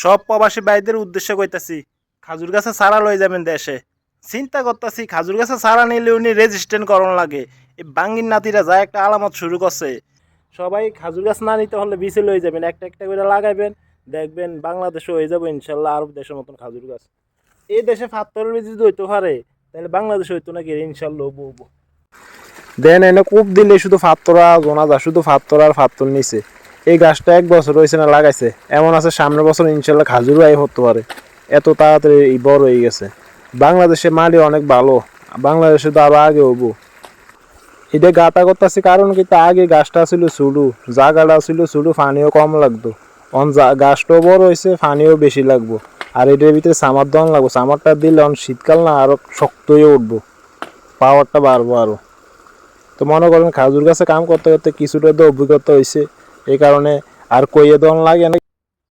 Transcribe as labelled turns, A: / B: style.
A: সব প্রবাসী ভাইদের উদ্দেশ্য কইতাছি, খাজুর গাছে চারা লই যাবেন দেশে। চিন্তা করতেছি খাজুর গাছে চারা নিলে উনি রেজিস্ট্যান্ট করণ লাগে। এই বাঙ্গির নাতিরা যা একটা আলামত শুরু করছে। সবাই খাজুর গাছ না নিতে হলে বিচে লই যাবেন, একটা একটা করে লাগাইবেন, দেখবেন বাংলাদেশে হয়ে যাবে ইনশাল্লাহ আরব দেশের মতন খাজুর গাছ। এই দেশে ফাত্তরের বীজ যদি হইতে পারে তাহলে বাংলাদেশে হইতো নাকি ইনশাল্লাহ হবো। দেন এনে কূপ দিলে শুধু ফাত্তরা গোনা যা, শুধু ফাত্তর আর ফাত্তর নিচে। এই গাছটা 1 বছর হয়েছে না লাগাইছে, এমন আছে সামনের বছর ইনশাল্লাহ খাজুরও হতে পারে, এত তাড়াতাড়ি বড় হয়ে গেছে। বাংলাদেশে মাটি অনেক ভালো, বাংলাদেশে তো আরো আগে হবো। এটা গাতা করতেছে কারণ কি, তা আগে গাছটা ছিল ছোটো, জায়গাটা ছিল ছোটো, পানিও কম লাগতো। গাছটাও বড় হয়েছে, পানিও বেশি লাগবো। আর এটার ভিতরে সামার দন লাগবো, সামারটা দিলে অন শীতকাল না আরো শক্ত হয়ে উঠবো, পাওয়ারটা বাড়বো আরো। তো মনে করেন খাজুর গাছে কাম করতে করতে কিছুটা তো অভিজ্ঞতা হয়েছে, এই কারণে আর কইয়ে দন লাগে না।